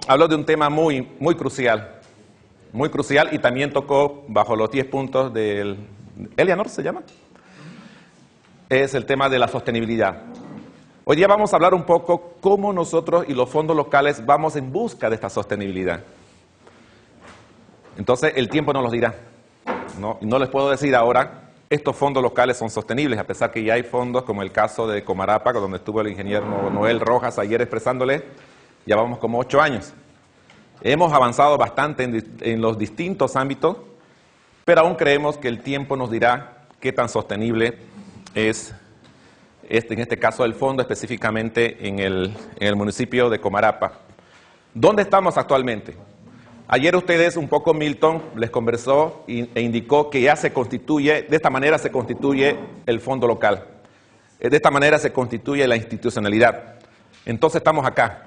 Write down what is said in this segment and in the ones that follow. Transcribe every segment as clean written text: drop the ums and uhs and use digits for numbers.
habló de un tema muy crucial y también tocó bajo los 10 puntos del... ¿Eleanor se llama? Es el tema de la sostenibilidad. Hoy día vamos a hablar un poco cómo nosotros y los fondos locales vamos en busca de esta sostenibilidad. Entonces, el tiempo nos lo dirá. No les puedo decir ahora, estos fondos locales son sostenibles, a pesar que ya hay fondos como el caso de Comarapa, donde estuvo el ingeniero Noel Rojas ayer expresándole, ya vamos como 8 años. Hemos avanzado bastante en los distintos ámbitos, pero aún creemos que el tiempo nos dirá qué tan sostenible es, en este caso, el fondo específicamente en el municipio de Comarapa. ¿Dónde estamos actualmente? Ayer ustedes, un poco Milton, les conversó e indicó que ya se constituye, de esta manera se constituye el fondo local. De esta manera se constituye la institucionalidad. Entonces estamos acá.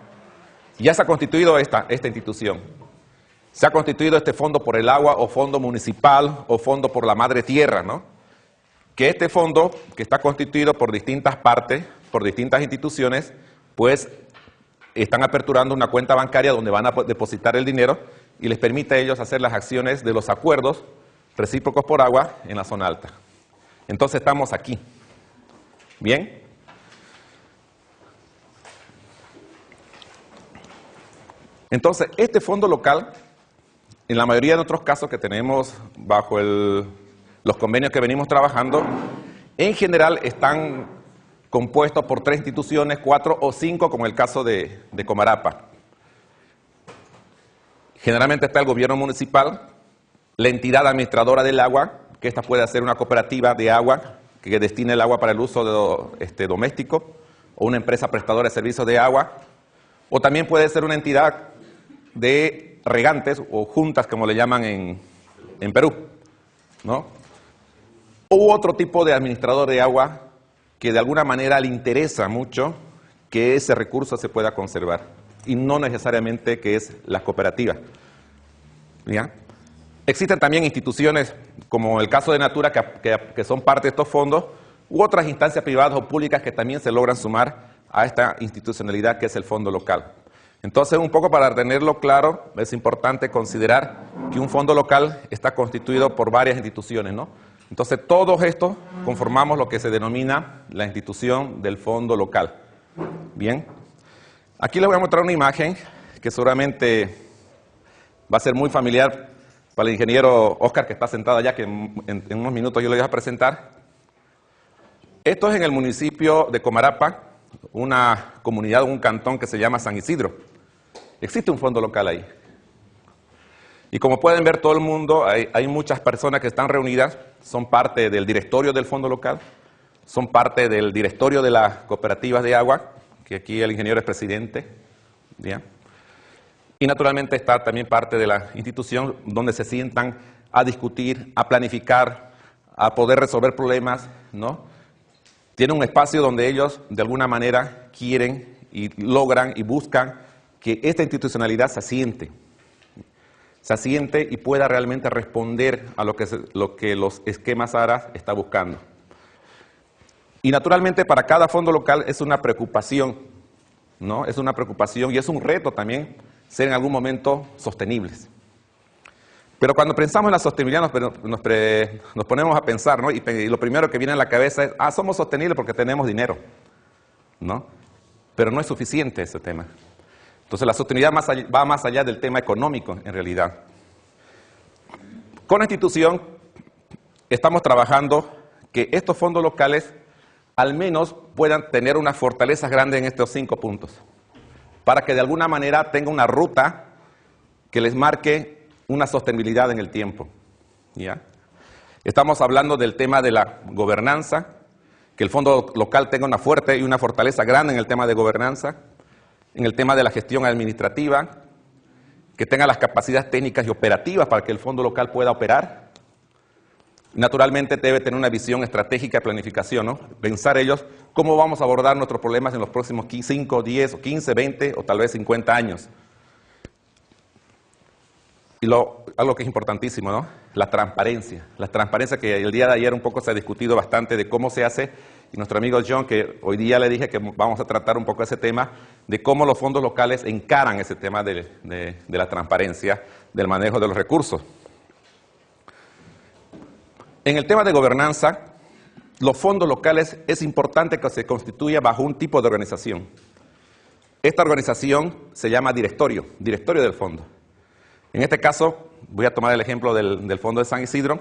Ya se ha constituido esta institución. Se ha constituido este fondo por el agua o fondo municipal o fondo por la madre tierra, ¿no? Que este fondo, que está constituido por distintas partes, por distintas instituciones, pues están aperturando una cuenta bancaria donde van a depositar el dinero y les permite a ellos hacer las acciones de los acuerdos recíprocos por agua en la zona alta. Entonces estamos aquí. ¿Bien? Entonces, este fondo local, en la mayoría de otros casos que tenemos bajo los convenios que venimos trabajando, en general están compuestos por 3 instituciones, 4 o 5, como el caso de Comarapa. Generalmente está el gobierno municipal, la entidad administradora del agua, que esta puede ser una cooperativa de agua que destine el agua para el uso doméstico, o una empresa prestadora de servicios de agua, o también puede ser una entidad de regantes o juntas, como le llaman en Perú, ¿no? U otro tipo de administrador de agua que de alguna manera le interesa mucho que ese recurso se pueda conservar, y no necesariamente que es la cooperativa. ¿Ya? Existen también instituciones, como el caso de Natura, que son parte de estos fondos, u otras instancias privadas o públicas que también se logran sumar a esta institucionalidad que es el fondo local. Entonces, un poco para tenerlo claro, es importante considerar que un fondo local está constituido por varias instituciones, ¿no? Entonces, todos estos conformamos lo que se denomina la institución del fondo local. Bien. Aquí les voy a mostrar una imagen que seguramente va a ser muy familiar para el ingeniero Oscar, que está sentado allá, que en unos minutos yo le voy a presentar. Esto es en el municipio de Comarapa, una comunidad, un cantón que se llama San Isidro. Existe un fondo local ahí. Y como pueden ver todo el mundo, hay muchas personas que están reunidas, son parte del directorio del fondo local, son parte del directorio de las cooperativas de agua, que aquí el ingeniero es presidente, ¿ya? Y naturalmente está también parte de la institución donde se sientan a discutir, a planificar, a poder resolver problemas, ¿no? Tiene un espacio donde ellos de alguna manera quieren y logran y buscan que esta institucionalidad se asiente y pueda realmente responder a lo que los esquemas ARA está buscando. Y naturalmente para cada fondo local es una preocupación, ¿no? Es una preocupación y es un reto también ser en algún momento sostenibles. Pero cuando pensamos en la sostenibilidad nos ponemos a pensar, ¿no? Y lo primero que viene a la cabeza es, somos sostenibles porque tenemos dinero, ¿no? Pero no es suficiente ese tema. Entonces la sostenibilidad va más allá del tema económico en realidad. Con la institución estamos trabajando que estos fondos locales al menos puedan tener unas fortalezas grandes en estos 5 puntos, para que de alguna manera tenga una ruta que les marque una sostenibilidad en el tiempo. ¿Ya? Estamos hablando del tema de la gobernanza, que el fondo local tenga una fuerte y una fortaleza grande en el tema de gobernanza, en el tema de la gestión administrativa, que tenga las capacidades técnicas y operativas para que el fondo local pueda operar. Naturalmente debe tener una visión estratégica de planificación, ¿no? Pensar ellos cómo vamos a abordar nuestros problemas en los próximos 5, 10, o 15, 20 o tal vez 50 años. Y lo algo que es importantísimo, ¿no? La transparencia. La transparencia que el día de ayer un poco se ha discutido bastante de cómo se hace. Y nuestro amigo John, que hoy día le dije que vamos a tratar un poco ese tema, de cómo los fondos locales encaran ese tema de la transparencia, del manejo de los recursos. En el tema de gobernanza, los fondos locales es importante que se constituya bajo un tipo de organización. Esta organización se llama directorio del fondo. En este caso, voy a tomar el ejemplo del Fondo de San Isidro.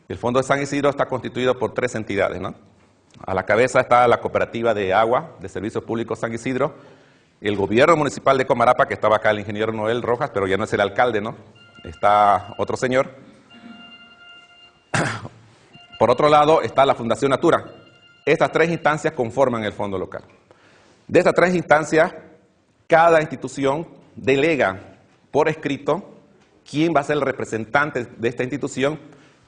El Fondo de San Isidro está constituido por 3 entidades, ¿no? A la cabeza está la Cooperativa de Agua de Servicios Públicos San Isidro, el Gobierno Municipal de Comarapa, que estaba acá el ingeniero Noel Rojas, pero ya no es el alcalde, ¿no? Está otro señor. Por otro lado está la Fundación Natura. Estas 3 instancias conforman el fondo local. De estas 3 instancias, cada institución delega por escrito quién va a ser el representante de esta institución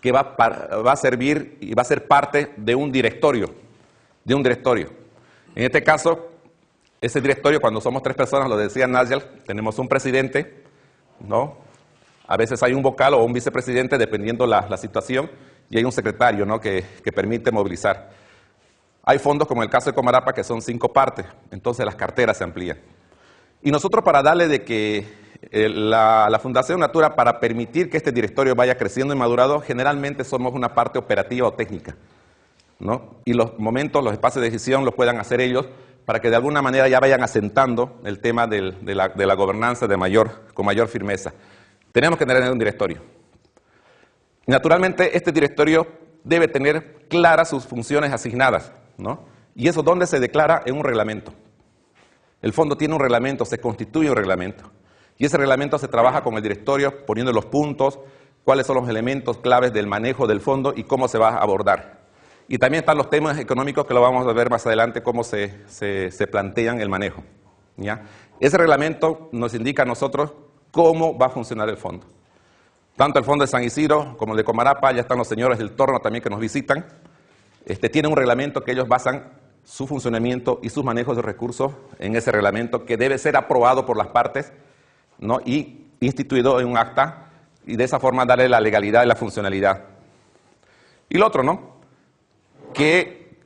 que va a servir y va a ser parte de un directorio. En este caso, ese directorio, cuando somos 3 personas, lo decía Nigel, tenemos un presidente, ¿no? A veces hay un vocal o un vicepresidente, dependiendo la situación, y hay un secretario, ¿no? que permite movilizar. Hay fondos, como el caso de Comarapa, que son 5 partes, entonces las carteras se amplían. Y nosotros, para darle de que la Fundación Natura, para permitir que este directorio vaya creciendo y madurado, generalmente somos una parte operativa o técnica, ¿no? Y los momentos, los espacios de decisión los puedan hacer ellos para que de alguna manera ya vayan asentando el tema de la gobernanza con mayor firmeza. Tenemos que tener un directorio. Y naturalmente, este directorio debe tener claras sus funciones asignadas, ¿no? Y eso, ¿dónde se declara? En un reglamento. El fondo tiene un reglamento, se constituye un reglamento. Y ese reglamento se trabaja con el directorio poniendo los puntos, cuáles son los elementos claves del manejo del fondo y cómo se va a abordar. Y también están los temas económicos que lo vamos a ver más adelante, cómo se plantean el manejo, ¿ya? Ese reglamento nos indica a nosotros cómo va a funcionar el fondo. Tanto el fondo de San Isidro como el de Comarapa, ya están los señores del Torno también que nos visitan. Tienen un reglamento que ellos basan su funcionamiento y sus manejos de recursos en ese reglamento, que debe ser aprobado por las partes, ¿no? Y instituido en un acta, y de esa forma darle la legalidad y la funcionalidad. Y lo otro, ¿no? Que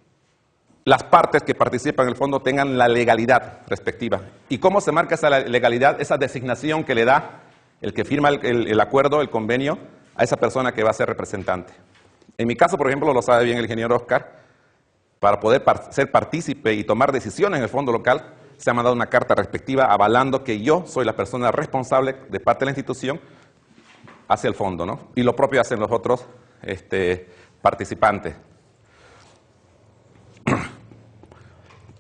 las partes que participan en el fondo tengan la legalidad respectiva. ¿Y cómo se marca esa legalidad? Esa designación que le da el que firma el acuerdo, el convenio, a esa persona que va a ser representante. En mi caso, por ejemplo, lo sabe bien el ingeniero Oscar, para poder ser partícipe y tomar decisiones en el fondo local, se ha mandado una carta respectiva avalando que yo soy la persona responsable de parte de la institución hacia el fondo, ¿no? Y lo propio hacen los otros participantes.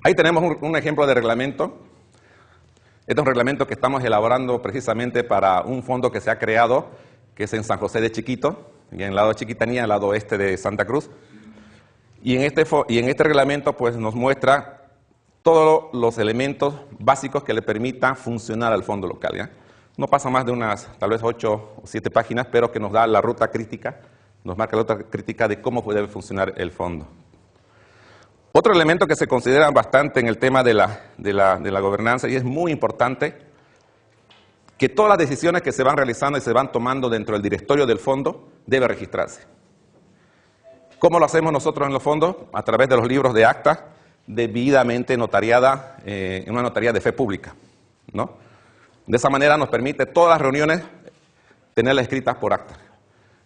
Ahí tenemos un ejemplo de reglamento. Este es un reglamento que estamos elaborando precisamente para un fondo que se ha creado, que es en San José de Chiquito, y en el lado de Chiquitanía, en el lado oeste de Santa Cruz. Y en este reglamento pues nos muestra todos los elementos básicos que le permitan funcionar al fondo local, ¿ya? No pasa más de unas tal vez 8 o 7 páginas, pero que nos da la ruta crítica, nos marca la ruta crítica de cómo debe funcionar el fondo. Otro elemento que se considera bastante en el tema de la gobernanza, y es muy importante, que todas las decisiones que se van realizando y se van tomando dentro del directorio del fondo debe registrarse. ¿Cómo lo hacemos nosotros en los fondos? A través de los libros de acta, debidamente notariada en una notaría de fe pública, ¿no? De esa manera nos permite todas las reuniones tenerlas escritas por acta.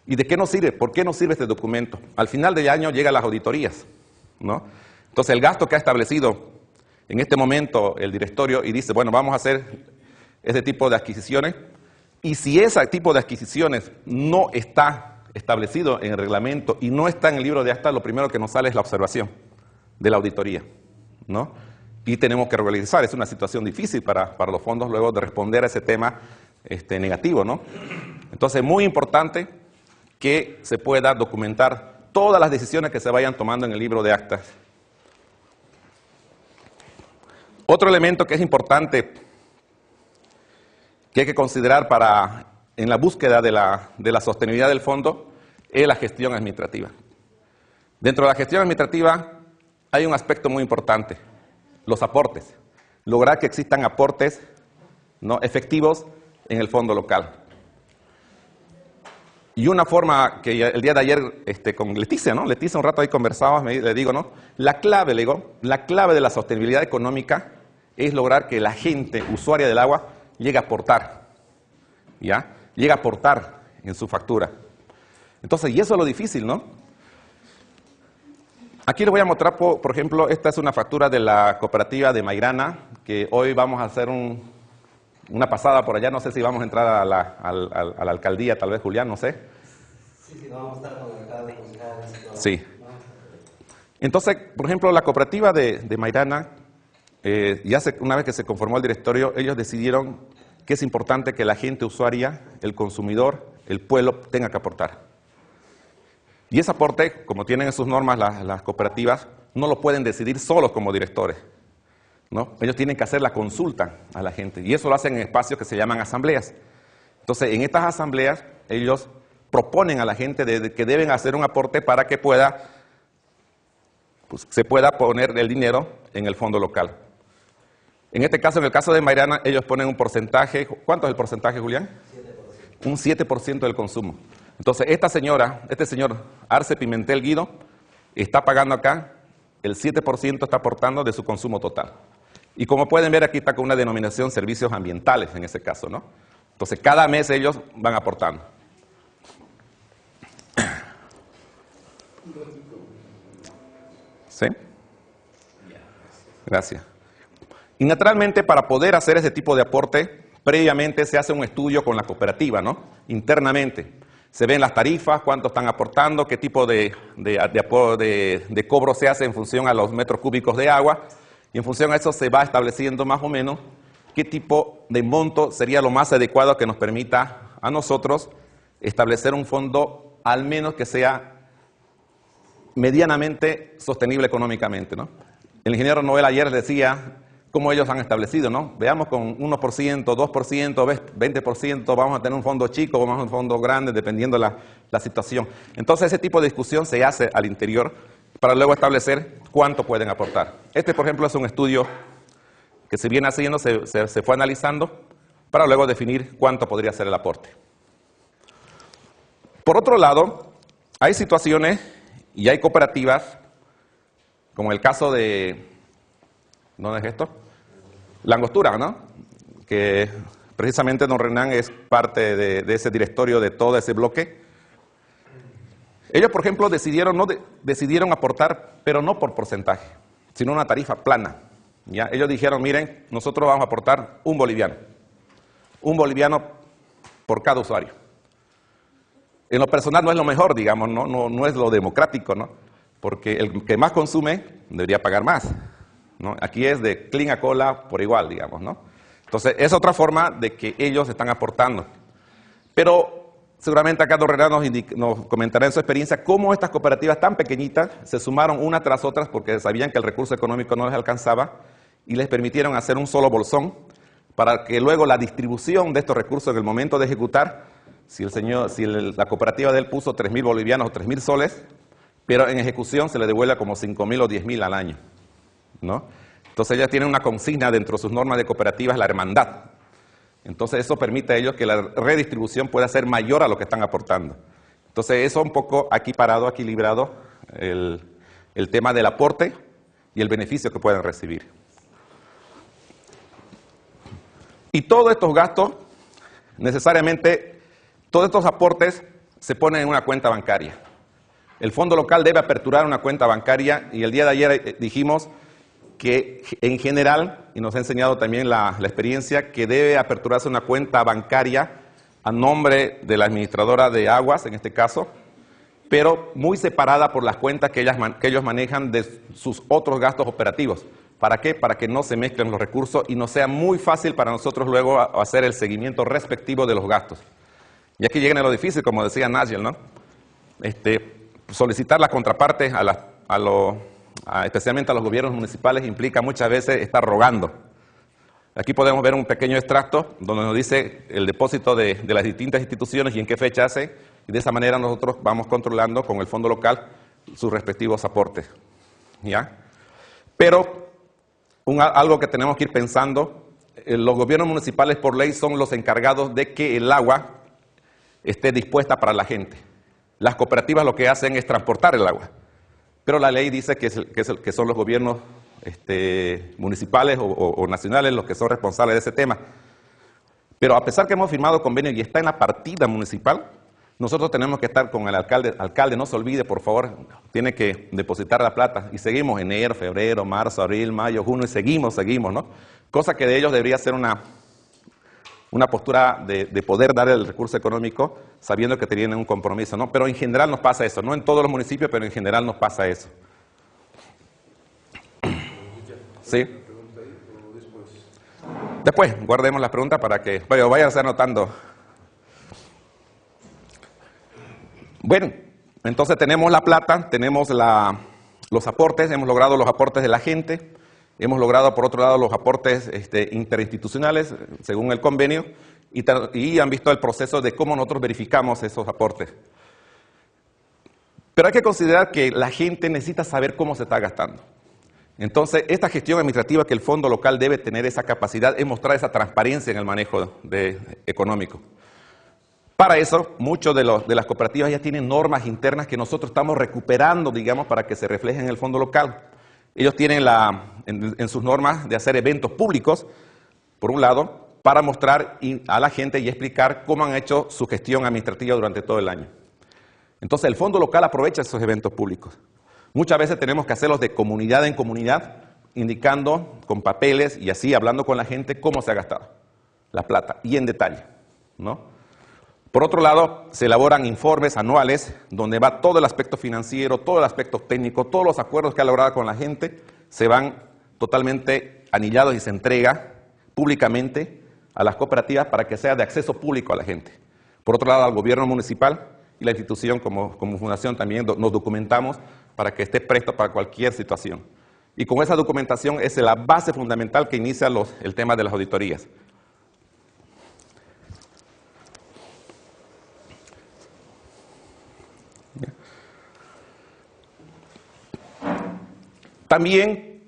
¿Y de qué nos sirve? ¿Por qué nos sirve este documento? Al final del año llegan las auditorías, ¿no? Entonces el gasto que ha establecido en este momento el directorio y dice, bueno, vamos a hacer este tipo de adquisiciones, y si ese tipo de adquisiciones no está establecido en el reglamento y no está en el libro de acta, lo primero que nos sale es la observación de la auditoría, ¿no? Y tenemos que regularizar. Es una situación difícil para los fondos luego de responder a ese tema negativo, ¿no? Entonces, muy importante que se pueda documentar todas las decisiones que se vayan tomando en el libro de actas. Otro elemento que es importante, que hay que considerar en la búsqueda de la sostenibilidad del fondo, es la gestión administrativa. Dentro de la gestión administrativa hay un aspecto muy importante, los aportes. Lograr que existan aportes, ¿no?, efectivos en el fondo local. Y una forma que el día de ayer con Leticia, ¿no? Leticia un rato ahí conversábamos, le digo, ¿no? La clave de la sostenibilidad económica es lograr que la gente usuaria del agua llegue a aportar, ¿ya? Llegue a aportar en su factura. Entonces, y eso es lo difícil, ¿no? Aquí les voy a mostrar, por ejemplo, esta es una factura de la cooperativa de Mairana, que hoy vamos a hacer una pasada por allá, no sé si vamos a entrar a la alcaldía, tal vez Julián, no sé. Sí, vamos a estar con el alcalde, concejales y todo. Sí. Entonces, por ejemplo, la cooperativa de Mairana, una vez que se conformó el directorio, ellos decidieron que es importante que la gente usuaria, el consumidor, el pueblo, tenga que aportar. Y ese aporte, como tienen en sus normas las cooperativas, no lo pueden decidir solos como directores, ¿no? Ellos tienen que hacer la consulta a la gente, y eso lo hacen en espacios que se llaman asambleas. Entonces, en estas asambleas, ellos proponen a la gente que deben hacer un aporte para que se pueda poner el dinero en el fondo local. En este caso, en el caso de Mairana, ellos ponen un porcentaje. ¿Cuánto es el porcentaje, Julián? 7%. Un 7% del consumo. Entonces, este señor Arce Pimentel Guido, está pagando acá, el 7% está aportando de su consumo total. Y como pueden ver, aquí está con una denominación servicios ambientales en ese caso, ¿no? Entonces, cada mes ellos van aportando. ¿Sí? Gracias. Y naturalmente, para poder hacer ese tipo de aporte, previamente se hace un estudio con la cooperativa, ¿no? Internamente. Se ven las tarifas, cuánto están aportando, qué tipo de cobro se hace en función a los metros cúbicos de agua, y en función a eso se va estableciendo más o menos qué tipo de monto sería lo más adecuado que nos permita a nosotros establecer un fondo, al menos que sea medianamente sostenible económicamente, ¿no? El ingeniero Noel ayer decía cómo ellos han establecido, ¿no? Veamos con 1%, 2%, 20%, vamos a tener un fondo chico, vamos a tener un fondo grande, dependiendo la situación. Entonces, ese tipo de discusión se hace al interior para luego establecer cuánto pueden aportar. Por ejemplo, es un estudio que se viene haciendo, se fue analizando, para luego definir cuánto podría ser el aporte. Por otro lado, hay situaciones y hay cooperativas, como el caso de, ¿dónde es esto? La Angostura, ¿no? Que precisamente don Renan es parte de ese directorio de todo ese bloque. Ellos, por ejemplo, decidieron aportar, pero no por porcentaje, sino una tarifa plana, ¿ya? Ellos dijeron, miren, nosotros vamos a aportar un boliviano por cada usuario. En lo personal no es lo mejor, digamos, no es lo democrático, ¿no? Porque el que más consume debería pagar más, ¿no? Aquí es de clean a cola por igual, digamos, ¿no? Entonces, es otra forma de que ellos están aportando. Pero seguramente acá don Renan nos comentará en su experiencia cómo estas cooperativas tan pequeñitas se sumaron una tras otras porque sabían que el recurso económico no les alcanzaba y les permitieron hacer un solo bolsón para que luego la distribución de estos recursos en el momento de ejecutar, si la cooperativa de él puso 3.000 bolivianos o 3.000 soles, pero en ejecución se le devuelve como 5.000 o 10.000 al año, ¿no? Entonces ellas tienen una consigna dentro de sus normas de cooperativas, la hermandad. Entonces eso permite a ellos que la redistribución pueda ser mayor a lo que están aportando. Entonces eso un poco aquí parado, aquí librado, el tema del aporte y el beneficio que pueden recibir. Y todos estos gastos, necesariamente, todos estos aportes se ponen en una cuenta bancaria. El fondo local debe aperturar una cuenta bancaria y el día de ayer dijimos que en general, y nos ha enseñado también la experiencia, que debe aperturarse una cuenta bancaria a nombre de la administradora de aguas, en este caso, pero muy separada por las cuentas que ellos manejan de sus otros gastos operativos. ¿Para qué? Para que no se mezclen los recursos y nos sea muy fácil para nosotros luego hacer el seguimiento respectivo de los gastos. Y aquí llega lo difícil, como decía Nigel, ¿no? Solicitar la contraparte especialmente a los gobiernos municipales implica muchas veces estar rogando. Aquí podemos ver un pequeño extracto donde nos dice el depósito de las distintas instituciones y en qué fecha hace, y de esa manera nosotros vamos controlando con el fondo local sus respectivos aportes, ¿ya? Pero algo que tenemos que ir pensando, los gobiernos municipales por ley son los encargados de que el agua esté dispuesta para la gente. Las cooperativas lo que hacen es transportar el agua, pero la ley dice que son los gobiernos municipales o nacionales los que son responsables de ese tema. Pero a pesar que hemos firmado convenio y está en la partida municipal, nosotros tenemos que estar con el alcalde. Alcalde, no se olvide, por favor, tiene que depositar la plata. Y seguimos enero, febrero, marzo, abril, mayo, junio, y seguimos, ¿no? Cosa que de ellos debería ser una postura de poder dar el recurso económico sabiendo que tienen un compromiso, ¿no? Pero en general nos pasa eso, no en todos los municipios, pero en general nos pasa eso. ¿Sí? Después, guardemos las preguntas para que vayan anotando. Bueno, entonces tenemos la plata, tenemos los aportes, hemos logrado los aportes de la gente, hemos logrado por otro lado los aportes interinstitucionales según el convenio y han visto el proceso de cómo nosotros verificamos esos aportes. Pero hay que considerar que la gente necesita saber cómo se está gastando. Entonces, esta gestión administrativa que el fondo local debe tener esa capacidad es mostrar esa transparencia en el manejo económico. Para eso, muchos de las cooperativas ya tienen normas internas que nosotros estamos recuperando, digamos, para que se reflejen en el fondo local. Ellos tienen en sus normas de hacer eventos públicos, por un lado, para mostrar a la gente y explicar cómo han hecho su gestión administrativa durante todo el año. Entonces, el fondo local aprovecha esos eventos públicos. Muchas veces tenemos que hacerlos de comunidad en comunidad, indicando con papeles y así, hablando con la gente, cómo se ha gastado la plata y en detalle, ¿no? Por otro lado, se elaboran informes anuales donde va todo el aspecto financiero, todo el aspecto técnico, todos los acuerdos que ha logrado con la gente, se van totalmente anillados y se entrega públicamente a las cooperativas para que sea de acceso público a la gente. Por otro lado, al gobierno municipal y la institución como fundación también nos documentamos para que esté presto para cualquier situación. Y con esa documentación es la base fundamental que inicia el tema de las auditorías. También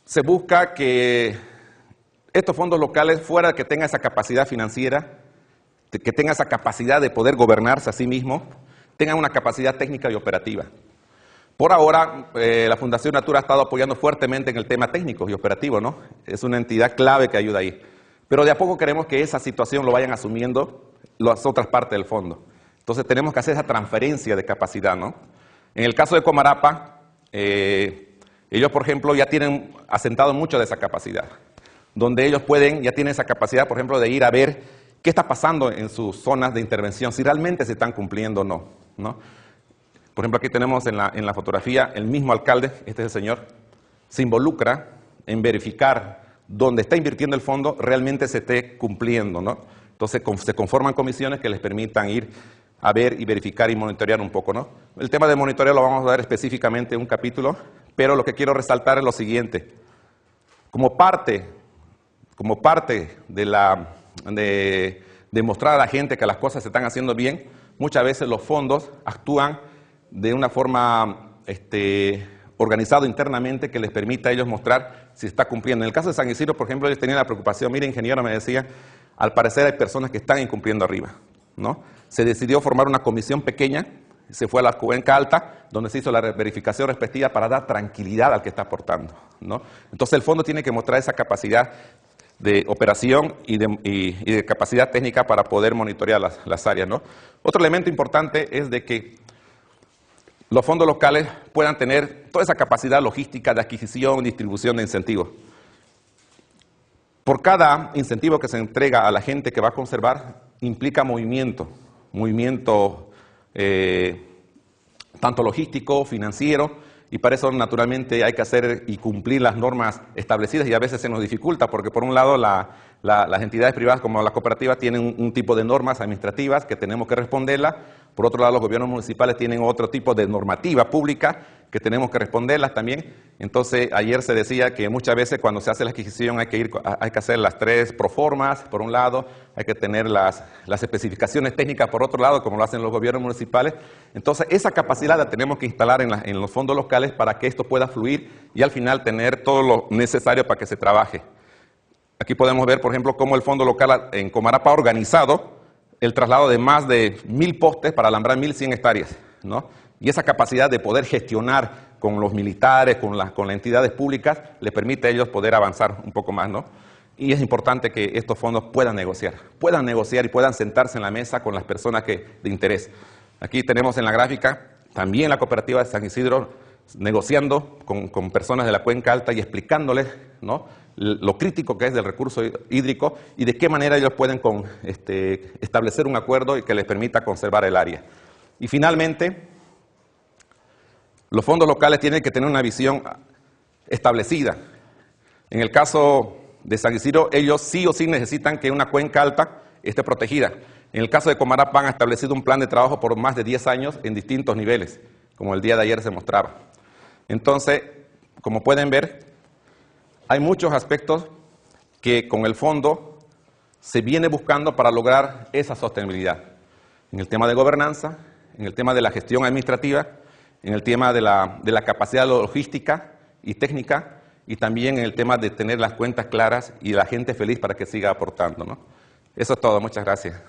se busca que estos fondos locales, fuera que tengan esa capacidad financiera, que tengan esa capacidad de poder gobernarse a sí mismos, tengan una capacidad técnica y operativa. Por ahora, la Fundación Natura ha estado apoyando fuertemente en el tema técnico y operativo, ¿no? Es una entidad clave que ayuda ahí. Pero de a poco queremos que esa situación lo vayan asumiendo las otras partes del fondo. Entonces tenemos que hacer esa transferencia de capacidad, ¿no? En el caso de Comarapa, ellos, por ejemplo, ya tienen asentado mucho de esa capacidad, donde ellos ya tienen esa capacidad, por ejemplo, de ir a ver qué está pasando en sus zonas de intervención, si realmente se están cumpliendo o no, ¿no? Por ejemplo, aquí tenemos en la fotografía el mismo alcalde, este es el señor, se involucra en verificar dónde está invirtiendo el fondo realmente se esté cumpliendo, ¿no? Entonces se conforman comisiones que les permitan ir a ver y verificar y monitorear un poco, ¿no? El tema de monitoreo lo vamos a ver específicamente en un capítulo, pero lo que quiero resaltar es lo siguiente. Como parte de mostrar a la gente que las cosas se están haciendo bien, muchas veces los fondos actúan de una forma organizada internamente que les permita a ellos mostrar si está cumpliendo. En el caso de San Isidro, por ejemplo, ellos tenían la preocupación, mire, ingeniero, me decía, al parecer hay personas que están incumpliendo arriba, ¿no? Se decidió formar una comisión pequeña, se fue a la cuenca alta, donde se hizo la verificación respectiva para dar tranquilidad al que está aportando, ¿no? Entonces el fondo tiene que mostrar esa capacidad de operación y de capacidad técnica para poder monitorear las áreas, ¿no? Otro elemento importante es de que los fondos locales puedan tener toda esa capacidad logística de adquisición y distribución de incentivos. Por cada incentivo que se entrega a la gente que va a conservar, implica movimiento tanto logístico, financiero, y para eso naturalmente hay que hacer y cumplir las normas establecidas y a veces se nos dificulta porque por un lado las entidades privadas como las cooperativas tienen un tipo de normas administrativas que tenemos que responderlas, por otro lado los gobiernos municipales tienen otro tipo de normativa pública que tenemos que responderlas también. Entonces ayer se decía que muchas veces cuando se hace la adquisición hay que hacer las 3 proformas por un lado, hay que tener las especificaciones técnicas por otro lado como lo hacen los gobiernos municipales. Entonces esa capacidad la tenemos que instalar en los fondos locales para que esto pueda fluir y al final tener todo lo necesario para que se trabaje. Aquí podemos ver, por ejemplo, cómo el fondo local en Comarapa ha organizado el traslado de más de 1.000 postes para alambrar 1.100 hectáreas, ¿no? Y esa capacidad de poder gestionar con los militares, con las entidades públicas, le permite a ellos poder avanzar un poco más, ¿no? Y es importante que estos fondos puedan negociar y puedan sentarse en la mesa con las personas de interés. Aquí tenemos en la gráfica también la cooperativa de San Isidro negociando con personas de la Cuenca Alta y explicándoles, ¿no?, lo crítico que es del recurso hídrico y de qué manera ellos pueden establecer un acuerdo y que les permita conservar el área. Y finalmente, los fondos locales tienen que tener una visión establecida. En el caso de San Isidro, ellos sí o sí necesitan que una cuenca alta esté protegida. En el caso de Comarapa han establecido un plan de trabajo por más de 10 años en distintos niveles, como el día de ayer se mostraba. Entonces, como pueden ver, hay muchos aspectos que con el fondo se viene buscando para lograr esa sostenibilidad. En el tema de gobernanza, en el tema de la gestión administrativa, en el tema de la capacidad logística y técnica, y también en el tema de tener las cuentas claras y la gente feliz para que siga aportando, ¿no? Eso es todo. Muchas gracias.